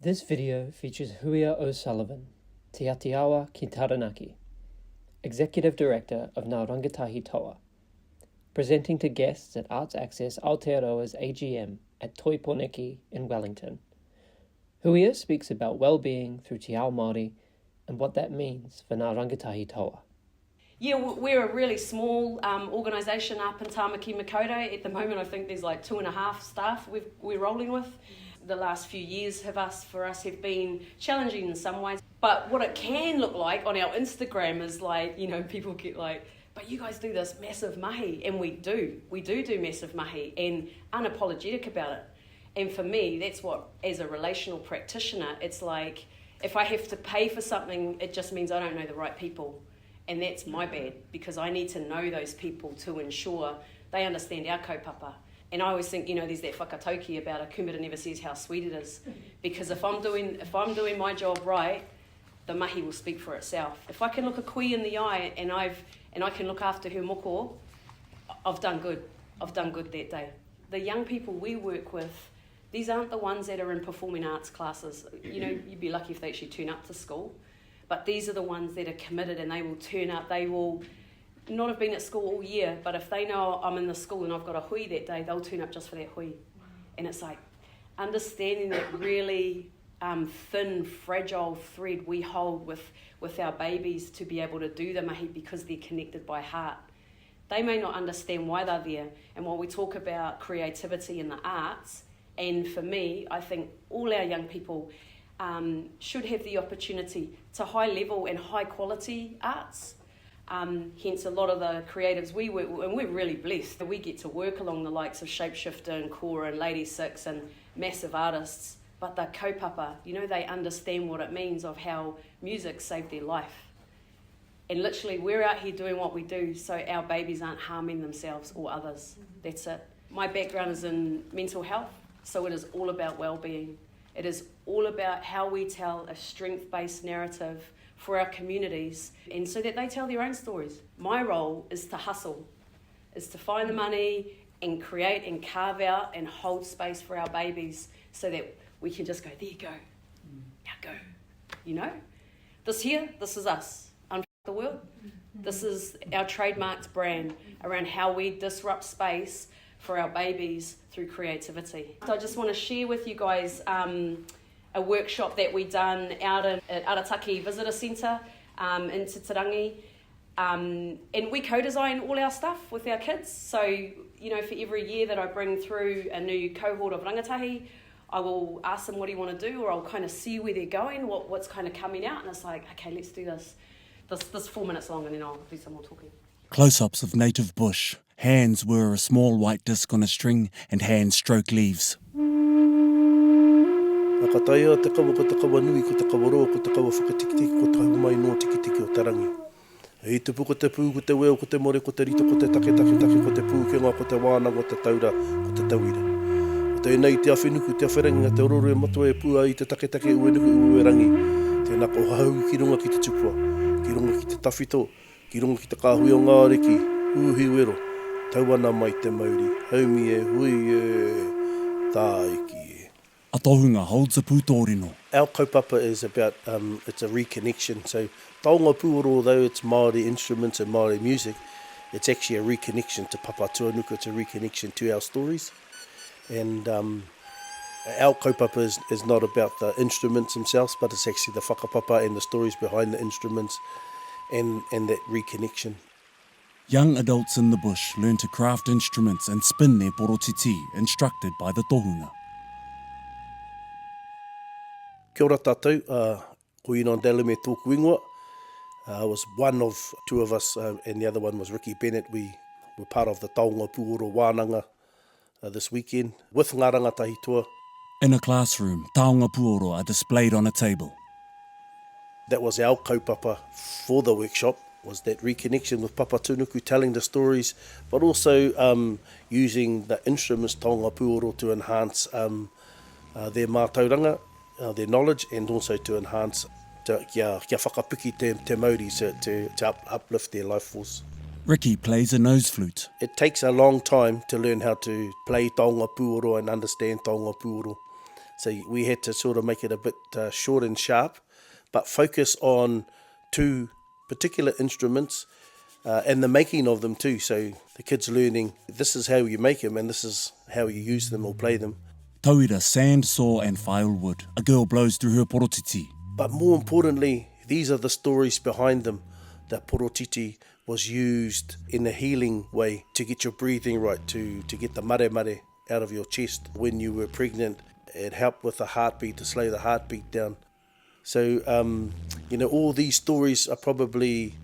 This video features Huia O'Sullivan, Te Atiawa ki Taranaki, Executive Director of Ngā Rangatahi Toa, presenting to guests at Arts Access Aotearoa's AGM at Toiponeki in Wellington. Huia speaks about well-being through Te Ao Māori and what that means for Ngā Rangatahi Toa. Yeah, we're a really small organisation up in Tāmaki Makaurau. At the moment, I think there's like 2.5 staff we're rolling with. The last few years have been challenging in some ways. But what it can look like on our Instagram is like, people get like, but you guys do this massive mahi. And we do massive mahi and unapologetic about it. And for me, that's what, as a relational practitioner, it's like, if I have to pay for something, it just means I don't know the right people. And that's my bad, because I need to know those people to ensure they understand our kaupapa. And I always think, there's that whakatauki about a kumara never says how sweet it is. Because if I'm doing my job right, the mahi will speak for itself. If I can look a koe in the eye and I can look after her moko, I've done good. I've done good that day. The young people we work with, these aren't the ones that are in performing arts classes. You'd be lucky if they actually turn up to school. But these are the ones that are committed, and they will turn up. They will not have been at school all year, but if they know I'm in the school and I've got a hui that day, they'll turn up just for that hui. And it's like understanding that really thin, fragile thread we hold with our babies to be able to do the mahi because they're connected by heart. They may not understand why they're there. And while we talk about creativity in the arts, and for me, I think all our young people should have the opportunity to high level and high quality arts. Hence a lot of the creatives we work with, and we're really blessed that we get to work along the likes of Shapeshifter and Kora and Lady Six and massive artists, but they're kaupapa, they understand what it means of how music saved their life. And literally we're out here doing what we do so our babies aren't harming themselves or others. That's it. My background is in mental health, so it is all about well-being. It is all about how we tell a strength-based narrative for our communities, and so that they tell their own stories. My role is to hustle, is to find the money and create and carve out and hold space for our babies so that we can just go, there you go, now go. This is us. Unfuck the world. This is our trademarked brand around how we disrupt space for our babies through creativity. So I just want to share with you guys a workshop that we done out at Arataki Visitor Centre in Te Tarangi. And we co-design all our stuff with our kids. So, for every year that I bring through a new cohort of rangatahi, I will ask them what do you want to do, or I'll kind of see where they're going, what's kind of coming out. And it's like, okay, let's do this. This 4 minutes long, and then I'll do some more talking. Close-ups of native bush. Hands were a small white disc on a string, and hands stroke leaves. Ka taia te kawa ko te kawa nui ko te kawa roa ko te kawa whakatikitiki ko te haumai no tikitiki o tarangi. Hei te pu ko te pū ko te weo ko te more ko te rito ko te take ko te pūkenga ko te wānanga o te taura ko te tauira. O te nei te awhinuku te awhirangi te ororo e matua e pūa i te take ue rangi. Tēnā ko hau ki runga ki te tupua, ki runga ki te tawhito, ki runga ki te kāhui o ngā reki, uhi wero, tauana mai te mauri, haumi e hui e tāiki. A tohunga holds a pūtōrino. Our kaupapa is about, it's a reconnection. So taonga pūoro, although it's Māori instruments and Māori music, it's actually a reconnection to papa tuanuku, it's a reconnection to our stories. And our kaupapa is not about the instruments themselves, but it's actually the whakapapa and the stories behind the instruments and that reconnection. Young adults in the bush learn to craft instruments and spin their porotiti, instructed by the tohunga. Kia ora tātou, ko ina ndele me tōku ingoa. I was one of two of us, and the other one was Ricky Bennett. We were part of the Taonga Pūoro Wānanga this weekend with Ngā Rangatahi Toa. In a classroom, taonga puoro are displayed on a table. That was our kaupapa for the workshop, was that reconnection with Papa Tunuku, telling the stories, but also using the instruments taonga puoro to enhance their mātauranga, their knowledge, and also to enhance kia whakapiki te Māori to uplift their life force. Ricky plays a nose flute. It takes a long time to learn how to play taonga puoro and understand taonga puoro. So we had to sort of make it a bit short and sharp, but focus on 2 particular instruments and the making of them too. So the kids learning, this is how you make them and this is how you use them or play them. Tauira, sand, saw and firewood. A girl blows through her porotiti. But more importantly, these are the stories behind them. That porotiti was used in a healing way to get your breathing right, to get the mare out of your chest. When you were pregnant, it helped with the heartbeat, to slow the heartbeat down. So, all these stories are probably,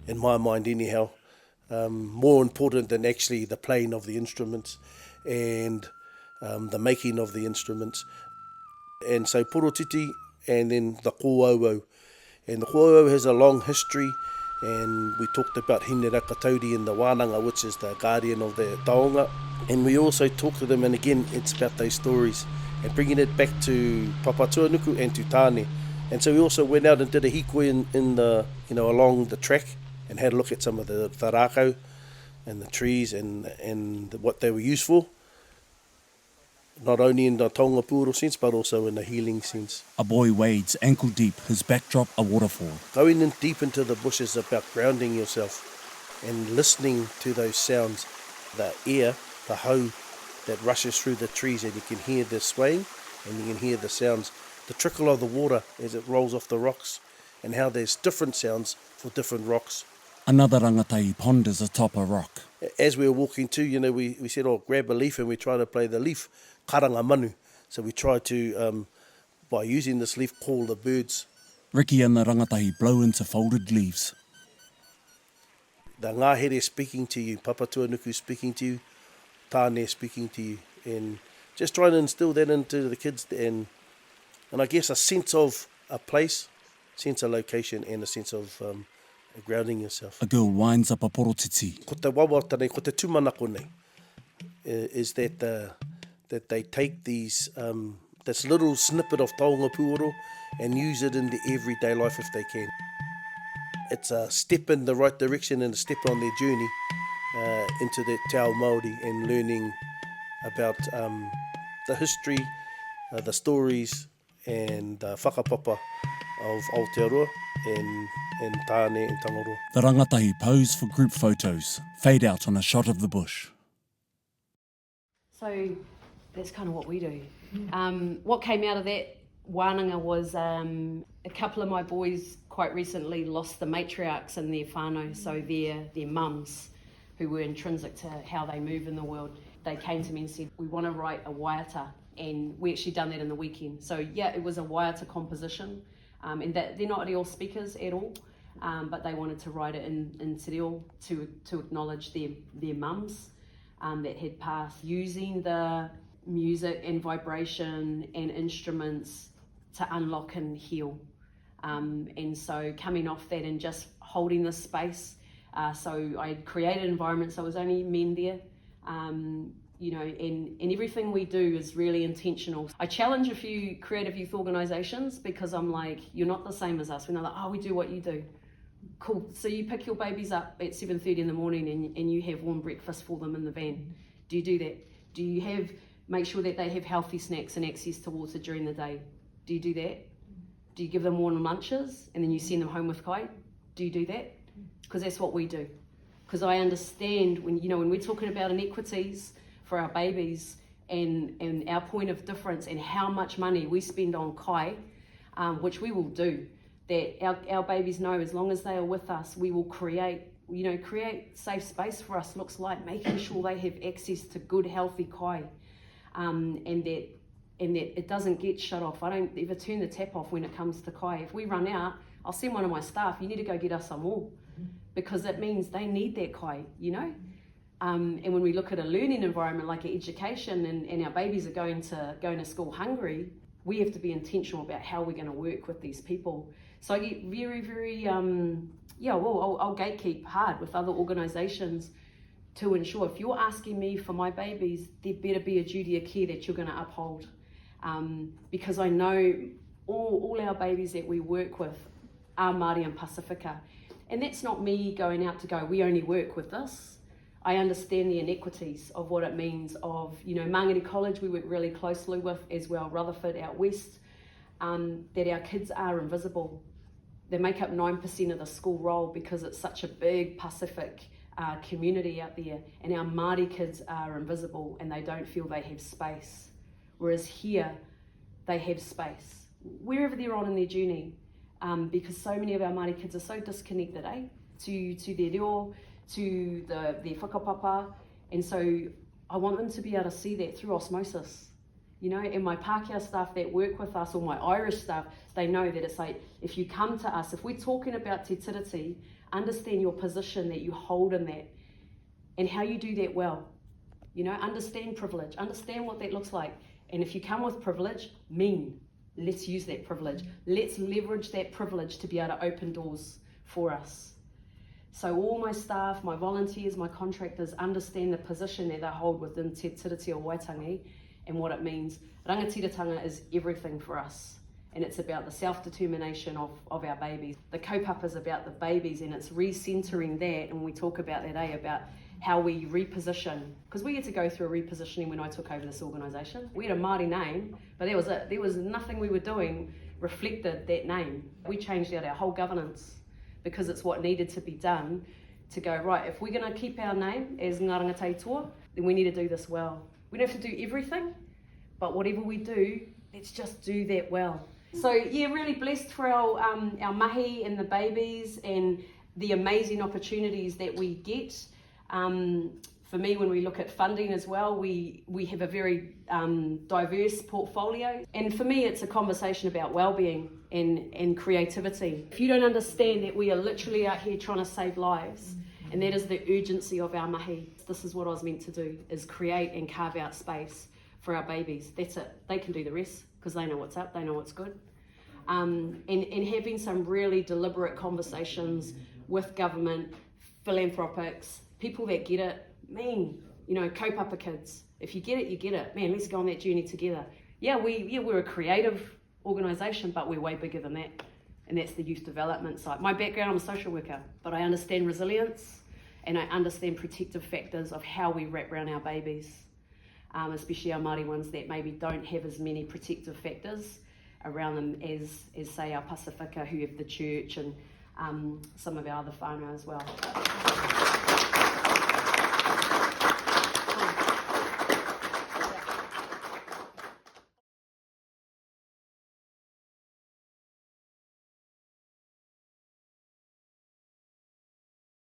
in my mind anyhow, more important than actually the playing of the instruments and the making of the instruments. And so porotiti and then the kōauau. And the kōauau has a long history, and we talked about Hine Rakatauri in the wānanga, which is the guardian of the taonga. And we also talked to them, and again, it's about those stories and bringing it back to Papatuanuku and to Tāne. And so we also went out and did a hikoi in the, along the track and had a look at some of the rākau and the trees and what they were used for. Not only in the taonga pūoro sense, but also in the healing sense. A boy wades ankle deep, his backdrop a waterfall. Going in deep into the bush is about grounding yourself and listening to those sounds. The air, the hau that rushes through the trees, and you can hear the swaying and you can hear the sounds. The trickle of the water as it rolls off the rocks, and how there's different sounds for different rocks. Another rangatahi ponders atop a rock. As we were walking too, we said, grab a leaf, and we try to play the leaf, karanga manu. So we try to, by using this leaf, call the birds. Riki and the rangatahi blow into folded leaves. The ngāhere speaking to you, Papatuanuku speaking to you, Tāne speaking to you, and just trying to instill that into the kids, and I guess a sense of a place, sense of location, and a sense of grounding yourself. A girl winds up a porotiti. Ko te wawa tanei, ko te tūmanako nei, is that they take these this little snippet of taonga pūoro and use it in their everyday life if they can. It's a step in the right direction and a step on their journey into the te ao Māori and learning about the history, the stories and the whakapapa of Aotearoa and Tāne and Tangaroa. The rangatahi pose for group photos, fade out on a shot of the bush. So that's kind of what we do. What came out of that wānanga was a couple of my boys quite recently lost the matriarchs in their whānau, so their mums, who were intrinsic to how they move in the world. They came to me and said, we want to write a waiata, and we actually done that in the weekend. So yeah, it was a waiata composition, and that they're not reo speakers at all, but they wanted to write it in te reo to acknowledge their mums that had passed, using the music and vibration and instruments to unlock and heal. And so coming off that and just holding this space, so I created an environment, so it was only men there, and everything we do is really intentional. I challenge a few creative youth organisations because I'm like, you're not the same as us. We're not like, we do what you do. Cool. So you pick your babies up at 7:30 in the morning and you have warm breakfast for them in the van. Do you do that? Do you make sure that they have healthy snacks and access to water during the day? Do you do that? Do you give them warm lunches and then you send them home with kai? Do you do that? Because that's what we do. Because I understand when we're talking about inequities for our babies and our point of difference and how much money we spend on kai, which we will do, that our babies know as long as they are with us, we will create safe space for us. Looks like making sure they have access to good, healthy kai, and that it doesn't get shut off. I don't ever turn the tap off when it comes to kai. If we run out, I'll send one of my staff, you need to go get us some more, because it means they need that kai, And when we look at a learning environment like education and our babies are going to school hungry, we have to be intentional about how we're going to work with these people. So I get very, very, I'll gatekeep hard with other organisations to ensure if you're asking me for my babies, there better be a duty of care that you're going to uphold. Because I know all our babies that we work with are Māori and Pasifika. And that's not me going out to go, we only work with this. I understand the inequities of what it means of, Mangere College we work really closely with as well, Rutherford out west, that our kids are invisible. They make up 9% of the school roll because it's such a big Pacific community out there, and our Māori kids are invisible and they don't feel they have space. Whereas here, they have space, wherever they're on in their journey, because so many of our Māori kids are so disconnected, to their reo, to their whakapapa, and so I want them to be able to see that through osmosis. And my Pākehā staff that work with us, or my Irish staff, they know that it's like, if you come to us, if we're talking about te tiriti, understand your position that you hold in that, and how you do that well. Understand privilege, understand what that looks like. And if you come with privilege, let's use that privilege. Let's leverage that privilege to be able to open doors for us. So all my staff, my volunteers, my contractors understand the position that they hold within te tiriti o Waitangi and what it means. Rangatiratanga is everything for us, and it's about the self-determination of our babies. The kaupapa is about the babies, and it's recentering that, and we talk about that, about how we reposition, because we had to go through a repositioning when I took over this organisation. We had a Māori name, but that was it. There was nothing we were doing reflected that name. We changed out our whole governance because it's what needed to be done to go, right, if we're going to keep our name as Ngā Rangatahi Toa, then we need to do this well. We don't have to do everything, but whatever we do, let's just do that well. So yeah, really blessed for our mahi and the babies and the amazing opportunities that we get. For me, when we look at funding as well, we have a very diverse portfolio. And for me, it's a conversation about well-being and creativity. If you don't understand that we are literally out here trying to save lives, and that is the urgency of our mahi. This is what I was meant to do, is create and carve out space for our babies. That's it. They can do the rest because they know what's up, they know what's good. And having some really deliberate conversations with government, philanthropics, people that get it, kaupapa kids. If you get it, you get it. Man, let's go on that journey together. We're a creative organisation, but we're way bigger than that. And that's the youth development side. My background, I'm a social worker, but I understand resilience and I understand protective factors of how we wrap around our babies, especially our Māori ones that maybe don't have as many protective factors around them as say our Pasifika, who have the church and some of our other whānau as well.